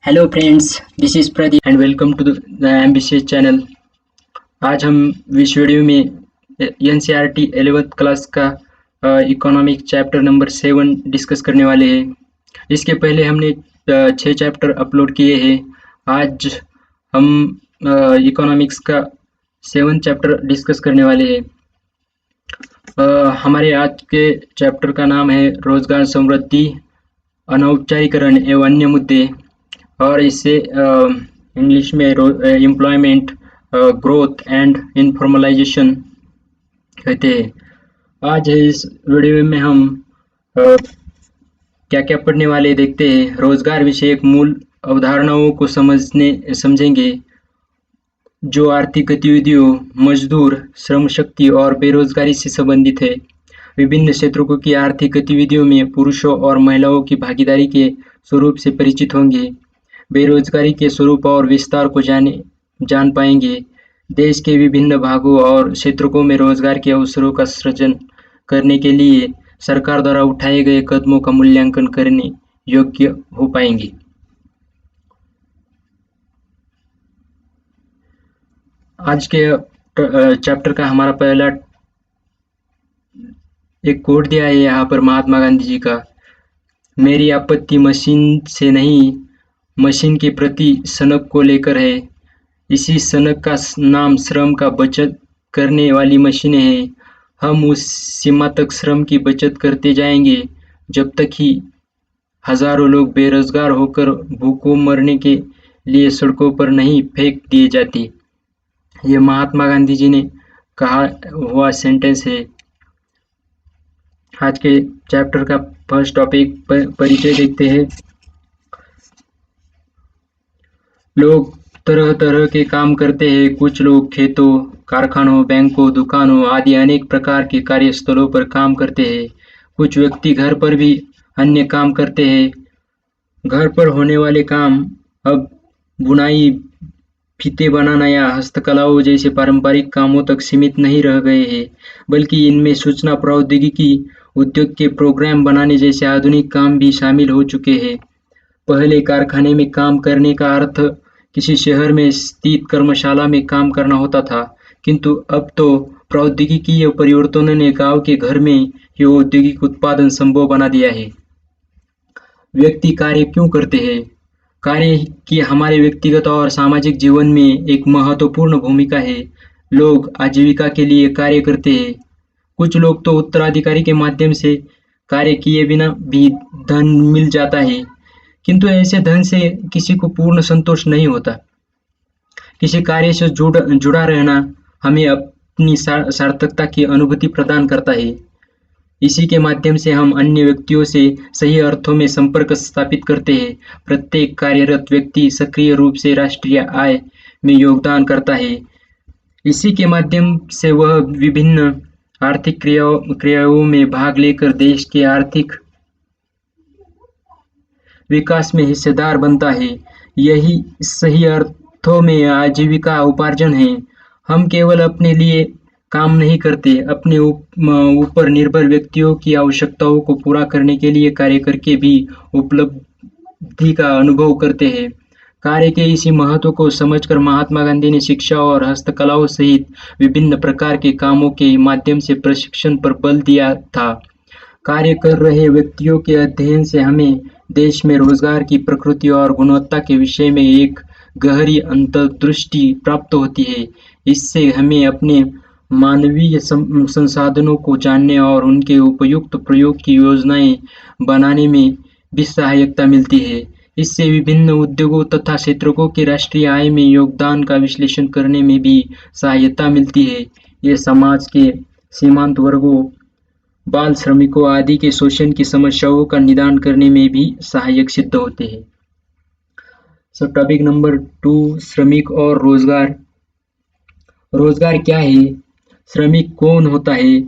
Hello friends, this is Pradeep and welcome to the ambitious channel. आज हम इस video में एनसीईआरटी 11th क्लास का इकोनॉमिक चैप्टर नंबर 7 डिस्कस करने वाले हैं। इसके पहले हमने 6 चैप्टर अपलोड किए हैं। आज हम इकोनॉमिक्स का 7th चैप्टर डिस्कस करने वाले हैं। हमारे आज के चैप्टर का नाम है रोजगार समृद्धि, अनौपचारिकरण एवं अन्य मुद्दे, और इसे इंग्लिश में एम्प्लॉयमेंट, ग्रोथ एंड इनफॉर्मलाइजेशन कहते हैं। आज इस वीडियो में हम क्या क्या पढ़ने वाले देखते हैं। रोजगार विषयक मूल अवधारणाओं को समझेंगे जो आर्थिक गतिविधियों, मजदूर, श्रम शक्ति और बेरोजगारी से संबंधित है। विभिन्न क्षेत्रों की आर्थिक गतिविधियों में पुरुषों और महिलाओं की भागीदारी के स्वरूप से परिचित होंगे। बेरोजगारी के स्वरूप और विस्तार को जान पाएंगे। देश के विभिन्न भागों और क्षेत्रों में रोजगार के अवसरों का सृजन करने के लिए सरकार द्वारा उठाए गए कदमों का मूल्यांकन करने योग्य हो पाएंगे। आज के चैप्टर का हमारा पहला एक कोट दिया है यहाँ पर महात्मा गांधी जी का। मेरी आपत्ति मशीन से नहीं, मशीन के प्रति सनक को लेकर है। इसी सनक का नाम श्रम का बचत करने वाली मशीनें हैं। हम उस सीमा तक श्रम की बचत करते जाएंगे जब तक ही हजारों लोग बेरोजगार होकर भूखों मरने के लिए सड़कों पर नहीं फेंक दिए जाते। ये महात्मा गांधी जी ने कहा हुआ सेंटेंस है। आज के चैप्टर का फर्स्ट टॉपिक परिचय देखते हैं। लोग तरह तरह के काम करते हैं। कुछ लोग खेतों, कारखानों, बैंकों, दुकानों आदि अनेक प्रकार के कार्यस्थलों पर काम करते हैं। कुछ व्यक्ति घर पर भी अन्य काम करते हैं। घर पर होने वाले काम अब बुनाई, फीते बनाना या हस्तकलाओं जैसे पारंपरिक कामों तक सीमित नहीं रह गए हैं, बल्कि इनमें सूचना प्रौद्योगिकी, उद्योग के प्रोग्राम बनाने जैसे आधुनिक काम भी शामिल हो चुके हैं। पहले कारखाने में काम करने का अर्थ किसी शहर में स्थित कर्मशाला में काम करना होता था, किंतु अब तो प्रौद्योगिकीय परिवर्तनों ने गांव के घर में ही औद्योगिक उत्पादन संभव बना दिया है। व्यक्ति कार्य क्यों करते हैं? कार्य की हमारे व्यक्तिगत और सामाजिक जीवन में एक महत्वपूर्ण भूमिका है। लोग आजीविका के लिए कार्य करते हैं। कुछ लोग तो उत्तराधिकारी के माध्यम से कार्य किए बिना भी धन मिल जाता है, किंतु ऐसे धन से किसी को पूर्ण संतोष नहीं होता। किसी कार्य से जुड़ा रहना हमें अपनी सार्थकता की अनुभूति प्रदान करता है। इसी के माध्यम से हम अन्य व्यक्तियों से सही अर्थों में संपर्क स्थापित करते हैं। प्रत्येक कार्यरत व्यक्ति सक्रिय रूप से राष्ट्रीय आय में योगदान करता है। इसी के माध्यम से वह विभिन्न आर्थिक क्रियाओं में भाग लेकर देश के आर्थिक विकास में हिस्सेदार बनता है। यही सही अर्थों में आजीविका उपार्जन है। हम केवल अपने लिए काम नहीं करते, अपने ऊपर निर्भर व्यक्तियों की आवश्यकताओं को पूरा करने के लिए कार्य करके भी उपलब्धि का अनुभव करते हैं। कार्य के इसी महत्व को समझकर महात्मा गांधी ने शिक्षा और हस्तकलाओं सहित विभिन्न प्रकार के कामों के माध्यम से प्रशिक्षण पर बल दिया था। कार्य कर रहे व्यक्तियों के अध्ययन से हमें देश में रोजगार की प्रकृति और गुणवत्ता के विषय में एक गहरी अंतर्दृष्टि प्राप्त होती है। इससे हमें अपने मानवीय संसाधनों को जानने और उनके उपयुक्त प्रयोग की योजनाएं बनाने में भी सहायता मिलती है। इससे विभिन्न उद्योगों तथा क्षेत्रों के राष्ट्रीय आय में योगदान का विश्लेषण करने में भी सहायता मिलती है। ये समाज के सीमांत वर्गों, बाल श्रमिकों आदि के शोषण की समस्याओं का निदान करने में भी सहायक सिद्ध होते हैं। टॉपिक नंबर 2, श्रमिक और रोजगार। रोजगार क्या है? श्रमिक कौन होता है?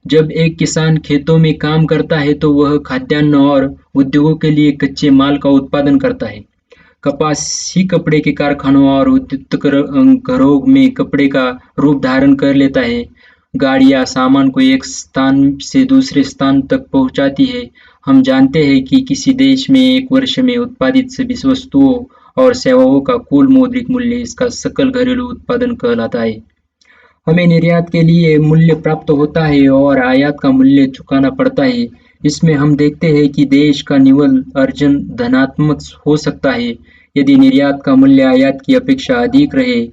जब एक किसान खेतों में काम करता है तो वह खाद्यान्न और उद्योगों के लिए कच्चे माल का उत्पादन करता है। कपास ही कपड़े के कारखानों और उद्योग घरों में कपड़े का रूप धारण कर लेता है। गाड़ियां सामान को एक स्थान से दूसरे स्थान तक पहुंचाती है हम जानते हैं कि किसी देश में एक वर्ष में उत्पादित सभी वस्तुओं और सेवाओं का कुल मौद्रिक मूल्य इसका सकल घरेलू उत्पादन कहलाता है। हमें निर्यात के लिए मूल्य प्राप्त होता है और आयात का मूल्य चुकाना पड़ता है। इसमें हम देखते हैं कि देश का निव्वल अर्जन धनात्मक हो सकता है यदि निर्यात का मूल्य आयात की अपेक्षा अधिक रहे,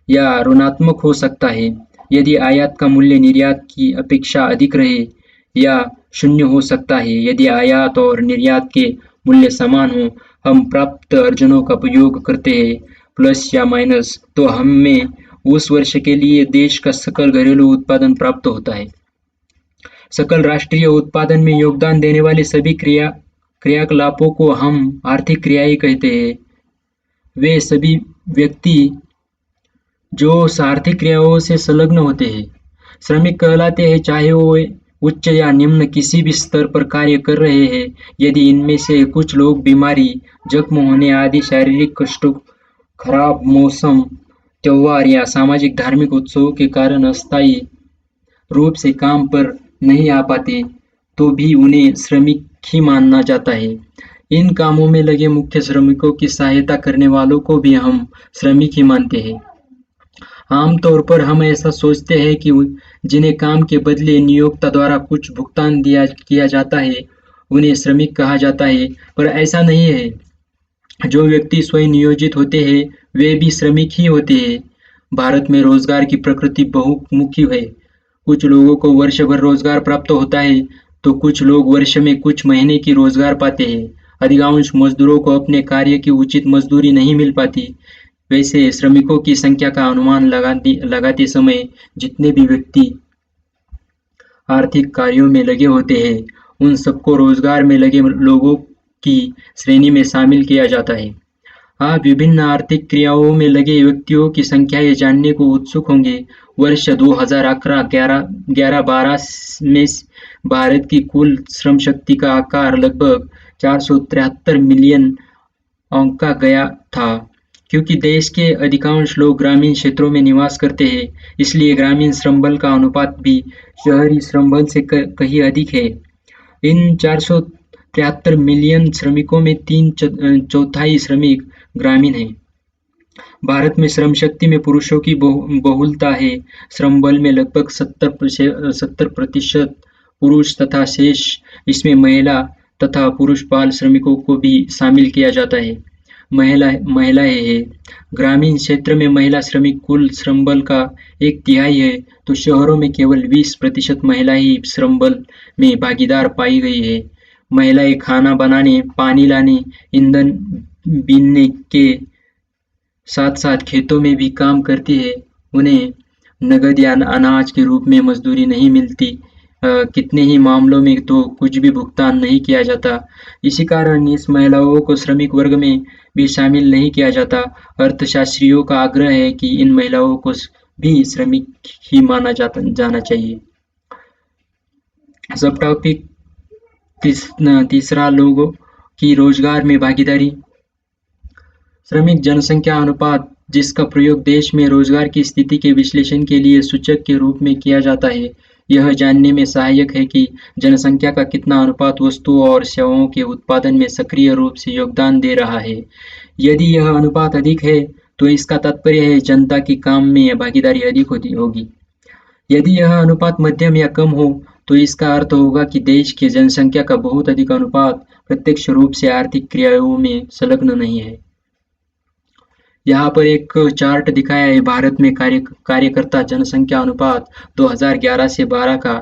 या ऋणात्मक हो सकता है यदि आयात का मूल्य निर्यात की अपेक्षा अधिक रहे, या शून्य हो सकता है यदि आयात और निर्यात के मूल्य समान हों। हम प्राप्त अर्जनों का उपयोग करते हैं प्लस या माइनस, तो हमें उस वर्ष के लिए देश का सकल घरेलू उत्पादन प्राप्त होता है। सकल राष्ट्रीय उत्पादन में योगदान देने वाले सभी क्रियाकलापों को हम आर्थिक क्रियाएं कहते हैं। वे सभी व्यक्ति जो आर्थिक क्रियाओं से संलग्न होते हैं श्रमिक कहलाते हैं, चाहे वो उच्च या निम्न किसी भी स्तर पर कार्य कर रहे हैं। यदि इनमें से कुछ लोग बीमारी, जख्म होने आदि शारीरिक कष्टों, खराब मौसम, त्योहार या सामाजिक धार्मिक उत्सवों के कारण अस्थायी रूप से काम पर नहीं आ पाते, तो भी उन्हें श्रमिक ही माना जाता है। इन कामों में लगे मुख्य श्रमिकों की सहायता करने वालों को भी हम श्रमिक ही मानते हैं। आमतौर पर हम ऐसा सोचते हैं कि जिन्हें काम के बदले नियोक्ता द्वारा कुछ भुगतान किया जाता है, उन्हें श्रमिक कहा जाता है, पर ऐसा नहीं है। जो व्यक्ति स्वयं नियोजित होते हैं, वे भी श्रमिक ही होते हैं। भारत में रोजगार की प्रकृति बहुमुखी है। कुछ लोगों को वर्ष भर रोजगार प्राप्त होता है, तो कुछ लोग वर्ष में कुछ महीने की रोजगार पाते हैं। अधिकांश मजदूरों को अपने कार्य की उचित मजदूरी नहीं मिल पाती। वैसे श्रमिकों की संख्या का अनुमान लगाते समय जितने भी व्यक्ति आर्थिक कार्यों में लगे होते हैं, उन सबको रोजगार में लगे लोगों की श्रेणी में शामिल किया जाता है। आप विभिन्न आर्थिक क्रियाओं में लगे व्यक्तियों की संख्या ये जानने को उत्सुक होंगे। वर्ष 2011-12 में भारत की कुल श्रम शक्ति का आकार लगभग 473 मिलियन आंका गया था। क्योंकि देश के अधिकांश लोग ग्रामीण क्षेत्रों में निवास करते हैं, इसलिए ग्रामीण श्रम बल का अनुपात भी शहरी श्रम बल से कहीं अधिक है। इन 473 मिलियन श्रमिकों में 3/4 श्रमिक ग्रामीण हैं। भारत में श्रम शक्ति में पुरुषों की बहुलता है। श्रम बल में लगभग 70% पुरुष तथा शेष इसमें महिला तथा पुरुष बाल श्रमिकों को भी शामिल किया जाता है। महिलाएं हैं। ग्रामीण क्षेत्र में महिला श्रमिक कुल श्रम बल का 1/3 है, तो शहरों में केवल 20% महिला ही श्रम बल में भागीदार पाई गई है। महिलाएं खाना बनाने, पानी लाने, ईंधन बीनने के साथ साथ खेतों में भी काम करती है। उन्हें नगद या अनाज के रूप में मजदूरी नहीं मिलती। कितने ही मामलों में तो कुछ भी भुगतान नहीं किया जाता। इसी कारण इस महिलाओं को श्रमिक वर्ग में भी शामिल नहीं किया जाता। अर्थशास्त्रियों का आग्रह है कि इन महिलाओं को भी श्रमिक ही माना जाना चाहिए। सब टॉपिक तीसरा, लोगों की रोजगार में भागीदारी। श्रमिक जनसंख्या अनुपात, जिसका प्रयोग देश में रोजगार की स्थिति के विश्लेषण के लिए सूचक के रूप में किया जाता है, यह जानने में सहायक है कि जनसंख्या का कितना अनुपात वस्तुओं और सेवाओं के उत्पादन में सक्रिय रूप से योगदान दे रहा है। यदि यह अनुपात अधिक है, तो इसका तात्पर्य है जनता की काम में भागीदारी अधिक होगी। यदि यह अनुपात मध्यम या कम हो, तो इसका अर्थ होगा कि देश की जनसंख्या का बहुत अधिक अनुपात प्रत्यक्ष रूप से आर्थिक क्रियाओं में संलग्न नहीं है। यहाँ पर एक चार्ट दिखाया है भारत में कार्यकर्ता जनसंख्या अनुपात 2011 से 12 का।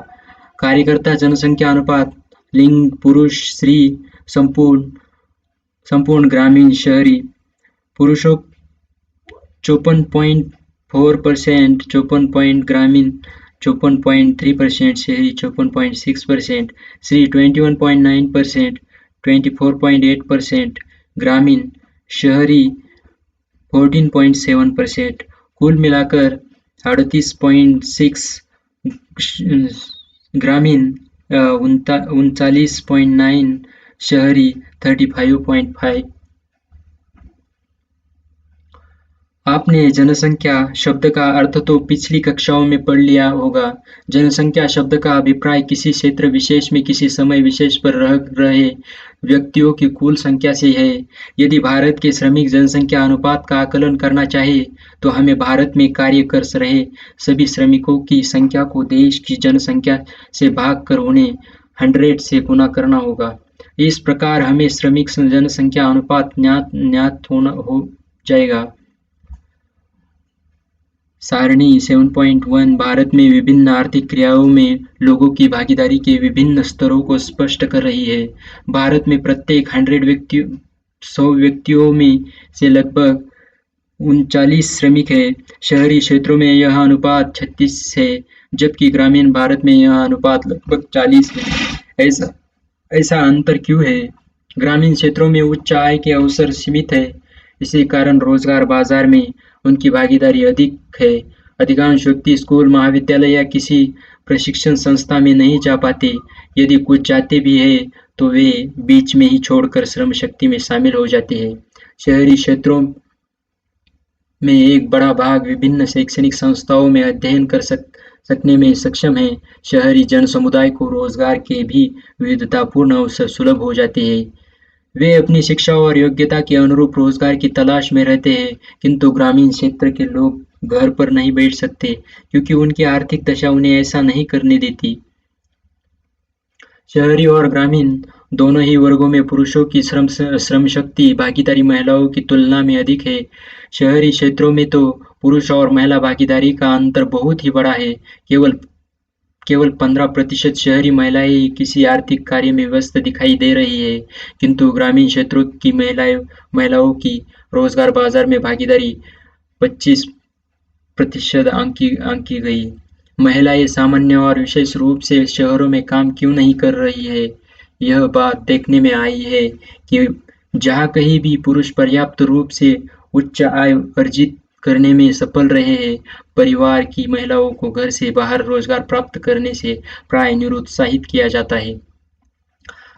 कार्यकर्ता जनसंख्या अनुपात, लिंग पुरुष, स्त्री, संपूर्ण ग्रामीण, शहरी। पुरुषों 54.4%, 54 ग्रामीण 54.3%, शहरी 54.6%, स्त्री 21.9%, 24.8%, ग्रामीण, शहरी 14.7%। कुल मिलाकर 38.6, ग्रामीण 39.9, शहरी 35.5। आपने जनसंख्या शब्द का अर्थ तो पिछली कक्षाओं में पढ़ लिया होगा। जनसंख्या शब्द का अभिप्राय किसी क्षेत्र विशेष में किसी समय विशेष पर रह रहे व्यक्तियों की कुल संख्या से है। यदि भारत के श्रमिक जनसंख्या अनुपात का आकलन करना चाहे, तो हमें भारत में कार्य कर रहे सभी श्रमिकों की संख्या को देश की जनसंख्या से भाग कर उन्हें 100 से गुणा करना होगा। इस प्रकार हमें श्रमिक जनसंख्या अनुपात ज्ञात हो जाएगा। सारणी 7.1 भारत में विभिन्न आर्थिक क्रियाओं में लोगों की भागीदारी के विभिन्न स्तरों को स्पष्ट कर रही है। भारत में प्रत्येक 100 व्यक्तियों में से लगभग 39 श्रमिक है। शहरी क्षेत्रों में यह अनुपात 36 है, जबकि ग्रामीण भारत में यह अनुपात लगभग 40 है। ऐसा अंतर क्यों है? ग्रामीण क्षेत्रों में उच्च आय के अवसर सीमित है, इसी कारण रोजगार बाजार में उनकी भागीदारी अधिक है। अधिकांश व्यक्ति स्कूल, महाविद्यालय या किसी प्रशिक्षण संस्था में नहीं जा पाते। यदि कुछ जाते भी हैं, तो वे बीच में ही छोड़कर श्रम शक्ति में शामिल हो जाते हैं। शहरी क्षेत्रों में एक बड़ा भाग विभिन्न शैक्षणिक संस्थाओं में अध्ययन कर सकने में सक्षम है। शहरी जन समुदाय को रोजगार के भी विविधतापूर्ण अवसर सुलभ हो जाते हैं। वे अपनी शिक्षा और योग्यता के अनुरूप रोजगार की तलाश में रहते हैं, किंतु ग्रामीण क्षेत्र के लोग घर पर नहीं बैठ सकते, क्योंकि उनकी आर्थिक दशा उन्हें ऐसा नहीं करने देती। शहरी और ग्रामीण दोनों ही वर्गों में पुरुषों की श्रम शक्ति भागीदारी महिलाओं की तुलना में अधिक है। शहरी क्षेत्रों में तो पुरुष और महिला भागीदारी का अंतर बहुत ही बड़ा है। केवल 15% शहरी महिलाएं ही किसी आर्थिक कार्य में व्यस्त दिखाई दे रही है, किंतु ग्रामीण क्षेत्रों की महिलाओं की रोजगार बाजार में भागीदारी 25% आंकी गई। महिलाएं सामान्य और विशेष रूप से शहरों में काम क्यों नहीं कर रही है? यह बात देखने में आई है कि जहाँ कहीं भी पुरुष पर्याप्त रूप से उच्च आय अर्जित करने में सफल रहे हैं, परिवार की महिलाओं को घर से बाहर रोजगार प्राप्त करने से प्राय निरुत्साहित किया जाता है।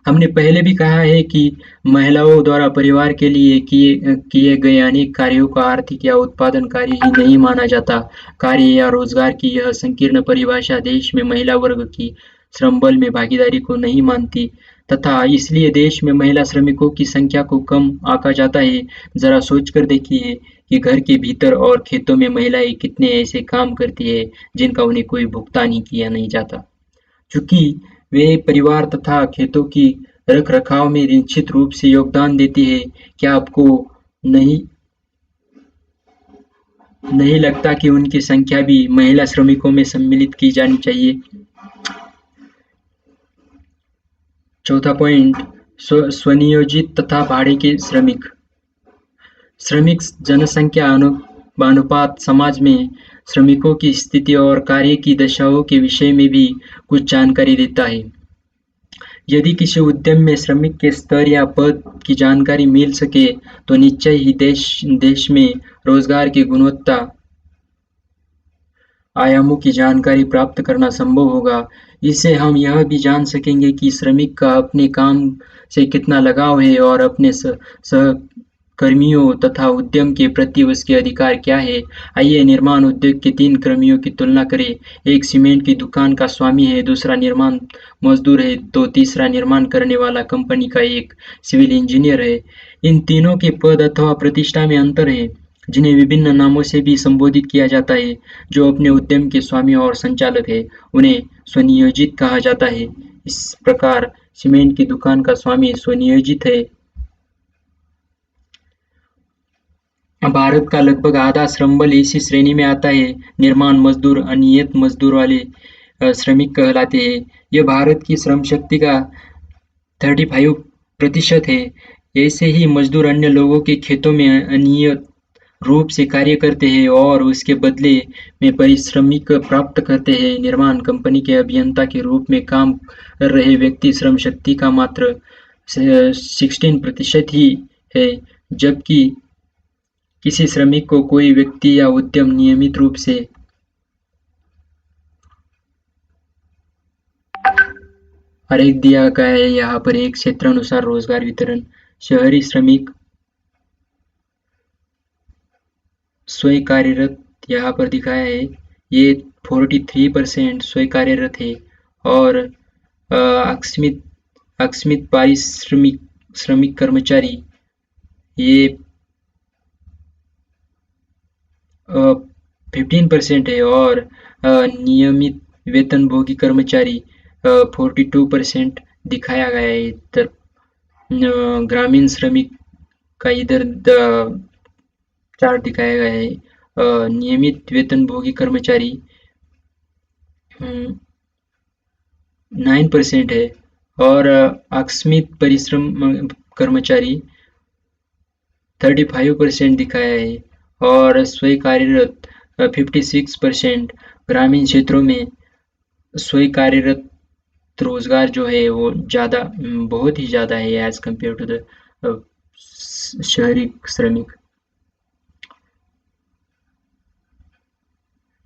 हमने पहले भी कहा है कि महिलाओं द्वारा परिवार के लिए किए गए अनेक कार्यों का आर्थिक या उत्पादन कार्य ही नहीं माना जाता। कार्य या रोजगार की यह संकीर्ण परिभाषा देश में महिला वर्ग की श्रम बल में भागीदारी को नहीं मानती, तथा इसलिए देश में महिला श्रमिकों की संख्या को कम आंका जाता है। जरा सोचकर देखिए कि घर के भीतर और खेतों में महिलाएं कितने ऐसे काम करती है जिनका उन्हें कोई भुगतान ही किया नहीं जाता। चूंकि वे परिवार तथा खेतों की रख-रखाव में निश्चित रूप से योगदान देती है, क्या आपको नहीं नहीं लगता कि उनकी संख्या भी महिला श्रमिकों में सम्मिलित की जानी चाहिए? चौथा पॉइंट, स्वनियोजित तथा भाड़े के श्रमिक। श्रमिक जनसंख्या अनुपात समाज में श्रमिकों की स्थिति और कार्य की दशाओं के विषय में भी कुछ जानकारी देता है। यदि किसी उद्यम में श्रमिक के स्तर या पद की जानकारी मिल सके, तो निश्चय ही देश में रोजगार की गुणवत्ता आयामों की जानकारी प्राप्त करना संभव होगा। इससे हम यह भी जान सकेंगे कि श्रमिक का अपने काम से कितना लगाव है और अपने सहकर्मियों तथा उद्यम के प्रति उसके अधिकार क्या है। आइए निर्माण उद्योग के 3 कर्मियों की तुलना करें। एक सीमेंट की दुकान का स्वामी है, दूसरा निर्माण मजदूर है, तो तीसरा निर्माण करने वाला कंपनी का एक सिविल इंजीनियर है। इन तीनों के पद अथवा प्रतिष्ठा में अंतर है, जिन्हें विभिन्न नामों से भी संबोधित किया जाता है। जो अपने उद्यम के स्वामी और संचालक है, उन्हें स्वनियोजित कहा जाता है। इस प्रकार सीमेंट की दुकान का स्वामी स्वनियोजित है। भारत का लगभग आधा श्रम बल इसी श्रेणी में आता है। निर्माण मजदूर अनियत मजदूर वाले श्रमिक कहलाते हैं। यह भारत की श्रम शक्ति का 35% है। ऐसे ही मजदूर अन्य लोगों के खेतों में अनियत रूप से कार्य करते हैं और उसके बदले में पारिश्रमिक प्राप्त करते हैं। निर्माण कंपनी के अभियंता के रूप में काम कर रहे व्यक्ति श्रम शक्ति का मात्र 16% ही है, जबकि किसी श्रमिक को कोई व्यक्ति या उद्यम नियमित रूप से आरेख दिया गया है। यहाँ पर एक क्षेत्रानुसार रोजगार वितरण। शहरी स्वयं कार्यरत यहाँ पर दिखाया है, ये 43% स्वयं कार्यरत है। और अकस्मित अकस्मित पारिश्रमिक श्रमिक कर्मचारी ये 15% है। और नियमित वेतनभोगी कर्मचारी 42% दिखाया गया है। इधर ग्रामीण श्रमिक का इधर चार्ट दिखाया गया है। नियमित वेतनभोगी कर्मचारी 9% है। और आकस्मिक परिश्रम कर्मचारी 35% दिखाया है। और स्वयं कार्यरत 56%। ग्रामीण क्षेत्रों में स्वयं कार्यरत रोजगार जो है वो ज़्यादा बहुत ही ज़्यादा है एज कम्पेयर टू द शहरी श्रमिक।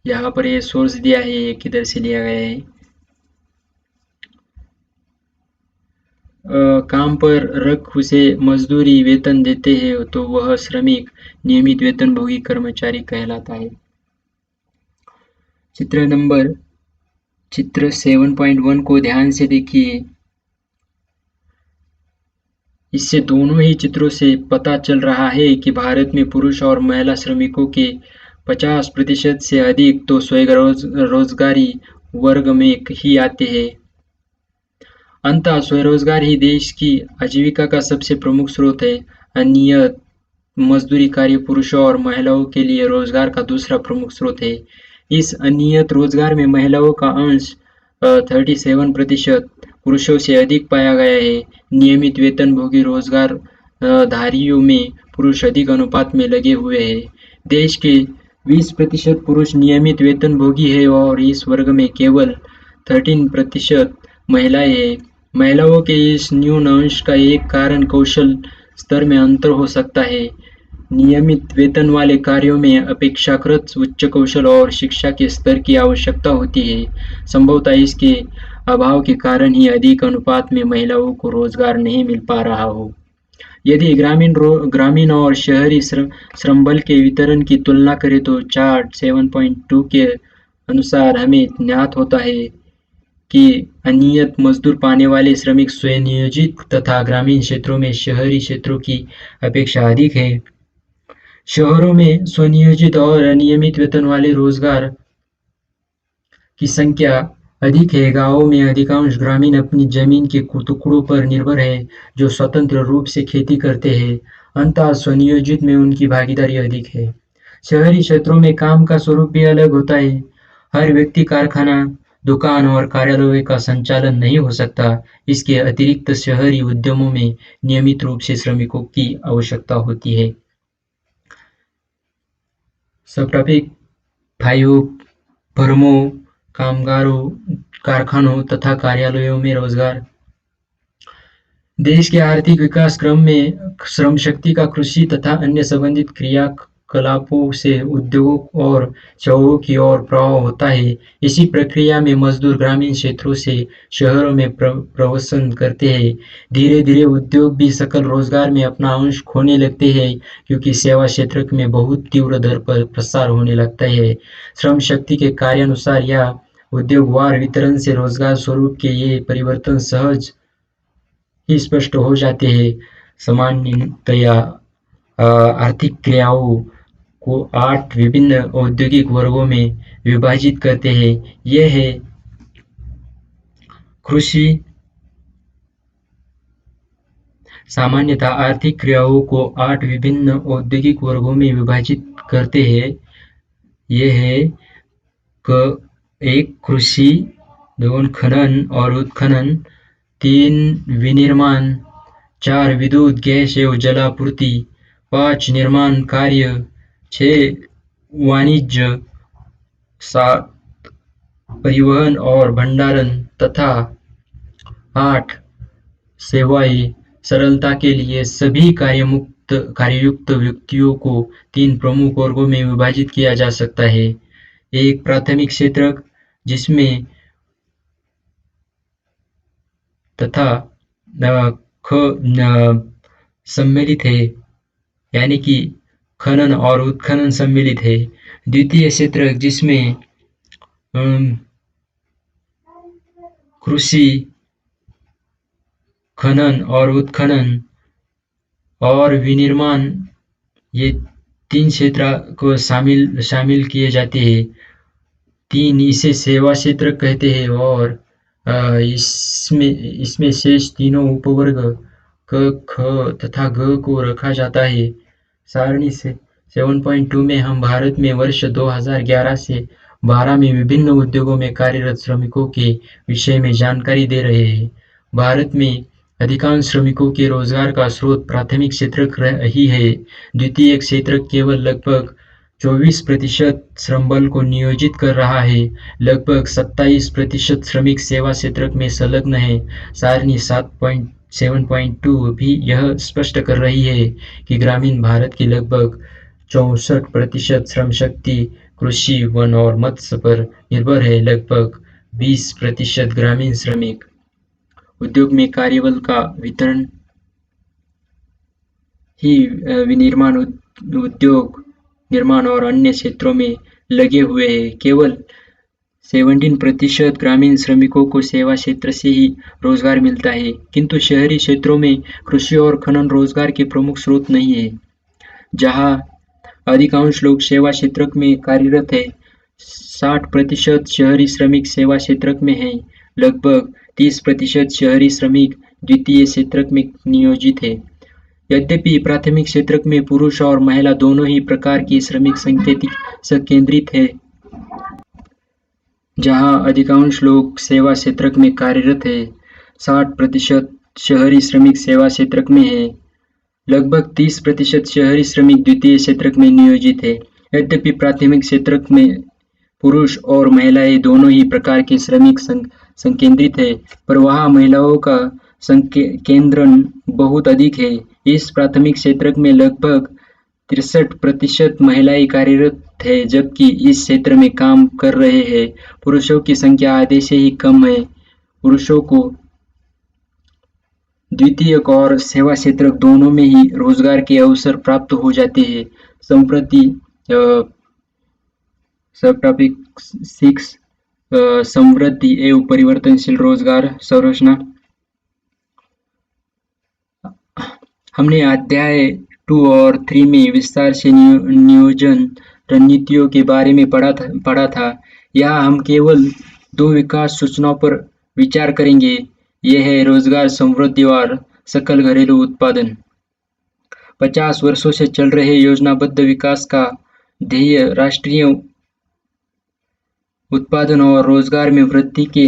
यहाँ पर ये सोर्स दिया है, ये किधर से लिया गया है। काम पर रख उसे मजदूरी वेतन देते हैं तो वह श्रमिक नियमित वेतनभोगी कर्मचारी कहलाता है। चित्र 7.1 को ध्यान से देखिए। इससे दोनों ही चित्रों से पता चल रहा है कि भारत में पुरुष और महिला श्रमिकों के 50% से अधिक तो स्वरोजगारी वर्ग में ही आते हैं। अंततः स्वरोजगार ही देश की आजीविका का सबसे प्रमुख स्रोत है। अनियत मजदूरी कार्य पुरुषों और महिलाओं के लिए रोजगार का दूसरा प्रमुख स्रोत है। इस अनियत रोजगार में महिलाओं का अंश 37% पुरुषों से अधिक पाया गया है। नियमित वेतनभोगी रोजगार धारियों में पुरुष अधिक अनुपात में लगे हुए हैं। देश के 20% पुरुष नियमित वेतनभोगी है और इस वर्ग में केवल 13% महिलाएं हैं। महिलाओं के इस न्यून अंश का एक कारण कौशल स्तर में अंतर हो सकता है। नियमित वेतन वाले कार्यों में अपेक्षाकृत उच्च कौशल और शिक्षा के स्तर की आवश्यकता होती है। संभवतः इसके अभाव के कारण ही अधिक अनुपात में महिलाओं को रोजगार नहीं मिल पा रहा हो। यदि ग्रामीण और शहरी श्रमबल के वितरण की तुलना करें तो चार्ट 7.2 के अनुसार हमें ज्ञात होता है कि अनियत मजदूर पाने वाले श्रमिक स्वनियोजित तथा ग्रामीण क्षेत्रों में शहरी क्षेत्रों की अपेक्षा अधिक है। शहरों में स्वनियोजित और अनियमित वेतन वाले रोजगार की संख्या अधिक है। गांवों में अधिकांश ग्रामीण अपनी जमीन के टुकड़ों पर निर्भर है जो स्वतंत्र रूप से खेती करते हैं। अंततः स्वनियोजित में उनकी भागीदारी अधिक है। शहरी क्षेत्रों में काम का स्वरूप भी अलग होता है। हर व्यक्ति कारखाना, दुकान और कार्यालयों का संचालन नहीं हो सकता। इसके अतिरिक्त शहरी उद्यमों में नियमित रूप से श्रमिकों की आवश्यकता होती है। सब टॉपिक भाइयों, फर्मों, कामगारों, कारखानों तथा कार्यालयों में रोजगार। देश के आर्थिक विकास क्रम में श्रम शक्ति का कृषि तथा अन्य संबंधित क्रियाकलापों से उद्योगों और सेवाओं की ओर प्रवाह होता है। इसी प्रक्रिया में मजदूर ग्रामीण क्षेत्रों से शहरों में प्रवेशन करते हैं। धीरे धीरे उद्योग भी सकल रोजगार में अपना अंश खोने लगते हैं क्योंकि सेवा क्षेत्र में बहुत तीव्र दर पर प्रसार होने लगता है। श्रम शक्ति के कार्यानुसार या उद्योगवार वितरण से रोजगार स्वरूप के ये परिवर्तन सहज ही स्पष्ट हो जाते हैं। सामान्यतया आर्थिक क्रियाओं को 8 विभिन्न औद्योगिक वर्गों में विभाजित करते हैं। ये है कृषि। सामान्यतः आर्थिक क्रियाओं को 8 विभिन्न औद्योगिक वर्गों में विभाजित करते हैं। ये है 1 कृषि, 2 खनन और उत्खनन, 3 विनिर्माण, 4 विद्युत, गैस एवं जलापूर्ति, 5 निर्माण कार्य, 6 वाणिज्य, 7 परिवहन और भंडारण तथा 8 सेवाएं। सरलता के लिए सभी कार्ययुक्त व्यक्तियों को 3 प्रमुख वर्गों में विभाजित किया जा सकता है। एक प्राथमिक क्षेत्र जिसमें तथा ख सम्मिलित है, यानी कि खनन और उत्खनन सम्मिलित है। द्वितीय क्षेत्र जिसमें अम, कृषि, खनन और उत्खनन और विनिर्माण, ये 3 क्षेत्र को शामिल शामिल किए जाते हैं। 3 इसे सेवा क्षेत्र कहते हैं और इसमें इसमें शेष तीनों उपवर्ग क, ख तथा ग को रखा जाता है। सारणी से 7.2 में हम भारत में वर्ष 2011 से 12 में विभिन्न उद्योगों में कार्यरत श्रमिकों के विषय में जानकारी दे रहे हैं। भारत में अधिकांश श्रमिकों के रोजगार का स्रोत प्राथमिक क्षेत्र ही है। द्वितीय क्षेत्र केवल लगभग 24% श्रमबल को नियोजित कर रहा है। लगभग 27% श्रमिक सेवा क्षेत्र में संलग्न है। सारणी 7.2 भी यह स्पष्ट कर रही है कि ग्रामीण भारत की लगभग 64% श्रमशक्ति कृषि, वन और मत्स्य पर निर्भर है। लगभग 20% ग्रामीण श्रमिक उद्योग में कार्यबल का वितरण ही विनिर्माण उद्योग, निर्माण और अन्य क्षेत्रों में लगे हुए हैं। केवल 17% ग्रामीण श्रमिकों को सेवा क्षेत्र से ही रोजगार मिलता है, किंतु शहरी क्षेत्रों में कृषि और खनन रोजगार के प्रमुख स्रोत नहीं है। जहां अधिकांश लोग सेवा क्षेत्र में कार्यरत है, 60% शहरी श्रमिक सेवा क्षेत्र में हैं। लगभग 30% शहरी श्रमिक द्वितीय क्षेत्र में नियोजित है। यद्यपि प्राथमिक क्षेत्र में पुरुष और महिला दोनों ही प्रकार की श्रमिक संकेंद्रित है, जहां अधिकांश लोग सेवा क्षेत्र में कार्यरत है, 60% शहरी श्रमिक सेवा क्षेत्र में है। लगभग 30% शहरी श्रमिक द्वितीय क्षेत्र में नियोजित है। यद्यपि प्राथमिक क्षेत्र में पुरुष और महिलाएं दोनों ही प्रकार के श्रमिक संकेंद्रित है, पर वहां महिलाओं का संकेंद्रण बहुत अधिक है। इस प्राथमिक क्षेत्र में लगभग 63% महिलाएं कार्यरत है, जबकि इस क्षेत्र में काम कर रहे हैं पुरुषों की संख्या आधे से ही कम है। पुरुषों को द्वितीयक और सेवा क्षेत्र दोनों में ही रोजगार के अवसर प्राप्त हो जाते हैं। संप्रति सब टॉपिक 6 समृद्धि एवं परिवर्तनशील रोजगार संरचना। हमने अध्याय 2 और 3 में विस्तार से नियोजन रणनीतियों के बारे में पढ़ा था। यहाँ हम केवल 2 विकास सूचनाओं पर विचार करेंगे। यह है रोजगार समृद्धि और सकल घरेलू उत्पादन। 50 वर्षों से चल रहे योजनाबद्ध विकास का ध्येय राष्ट्रीय उत्पादन और रोजगार में वृद्धि के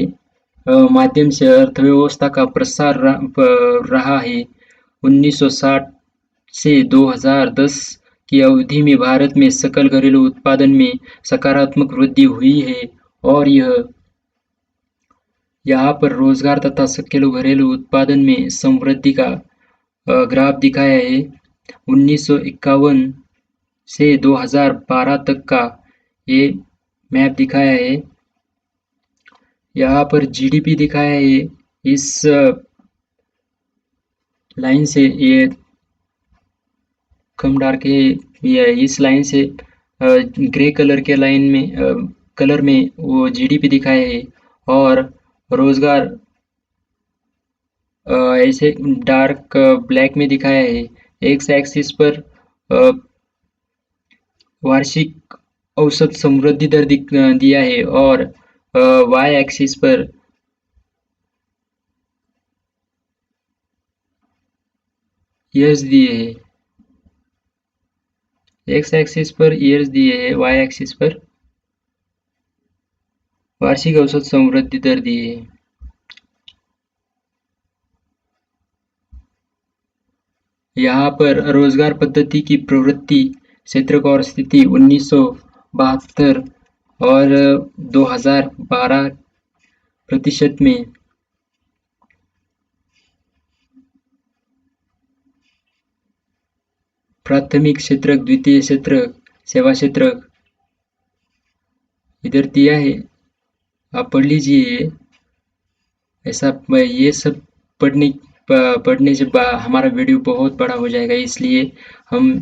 माध्यम से अर्थव्यवस्था का प्रसार रहा है। 1960 से 2010 की अवधि में भारत में सकल घरेलू उत्पादन में सकारात्मक वृद्धि हुई है और यहाँ पर रोजगार तथा सकल घरेलू उत्पादन में समृद्धि का ग्राफ दिखाया है। 1951 से 2012 तक का ये मैप दिखाया है। यहाँ पर जीडीपी दिखाया है। इस लाइन से ये कम डार्क है, ये इस लाइन से ग्रे कलर के लाइन में कलर में वो जीडीपी दिखाया है और रोजगार ऐसे डार्क ब्लैक में दिखाया है। एक्स एक्सिस पर वार्षिक औसत समृद्धि दर दिया है और वाई एक्सिस पर ईयर्स दिए है। एक्स एक्सिस पर ईयर्स दिए है, वाई एक्सिस पर वार्षिक औसत समृद्धि दर दिए है। यहाँ पर रोजगार पद्धति की प्रवृत्ति, क्षेत्र और स्थिति 1972 और 2012 प्रतिशत में प्राथमिक क्षेत्र, द्वितीय क्षेत्र, सेवा क्षेत्र इधर दिया है, आप पढ़ लीजिए। ऐसा ये सब पढ़ने से हमारा वीडियो बहुत बड़ा हो जाएगा, इसलिए हम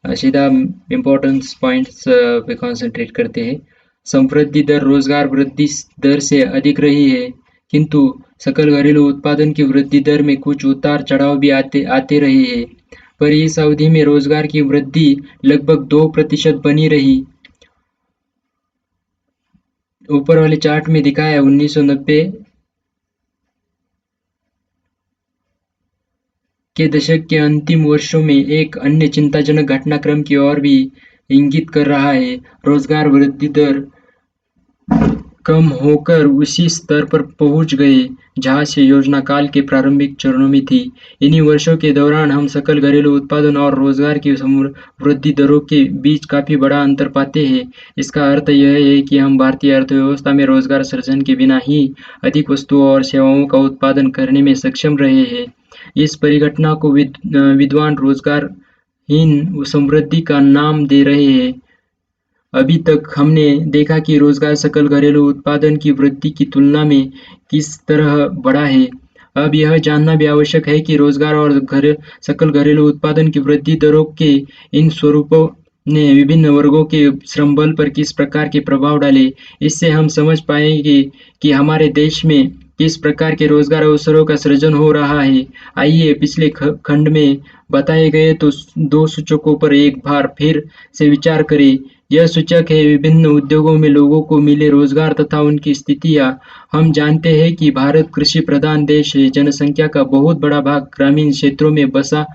सीधा इम्पोर्टेंस पॉइंट्स पे कंसंट्रेट करते हैं। संवृद्धि दर रोजगार वृद्धि दर से अधिक रही है, किंतु सकल घरेलू उत्पादन की वृद्धि दर में कुछ उतार चढ़ाव भी आते आते रहे हैं। पर इस अवधि में रोजगार की वृद्धि लगभग 2% बनी रही। ऊपर वाले चार्ट में दिखाया है 1990 के दशक के अंतिम वर्षों में एक अन्य चिंताजनक घटनाक्रम की ओर भी इंगित कर रहा है। रोजगार वृद्धि दर कम होकर उसी स्तर पर पहुंच गए जहां से योजना काल के प्रारंभिक चरणों में थी। इन्हीं वर्षों के दौरान हम सकल घरेलू उत्पादन और रोजगार की वृद्धि दरों के बीच काफी बड़ा अंतर पाते हैं। इसका अर्थ यह है कि हम भारतीय अर्थव्यवस्था में रोजगार सृजन के बिना ही अधिक वस्तुओं और सेवाओं का उत्पादन करने में सक्षम रहे हैं। इस परिघटना को विद्वान रोजगारहीन समृद्धि का नाम दे रहे हैं। अभी तक हमने देखा कि रोजगार सकल घरेलू उत्पादन की वृद्धि की तुलना में किस तरह बढ़ा है। अब यह जानना भी आवश्यक है कि रोजगार और सकल घरेलू उत्पादन की वृद्धि दरों के इन स्वरूपों ने विभिन्न वर्गों के श्रम बल पर किस प्रकार के प्रभाव डाले। इससे हम समझ पाएंगे कि हमारे देश में किस प्रकार के रोजगार अवसरों का सृजन हो रहा है। आइए पिछले खंड में बताए गए तो दो सूचकों पर एक बार फिर से विचार करें। यह सूचक है विभिन्न उद्योगों में लोगों को मिले रोजगार तथा उनकी स्थितियां। हम जानते हैं कि भारत कृषि प्रधान देश है। जनसंख्या का बहुत बड़ा भाग ग्रामीण क्षेत्रों में बसा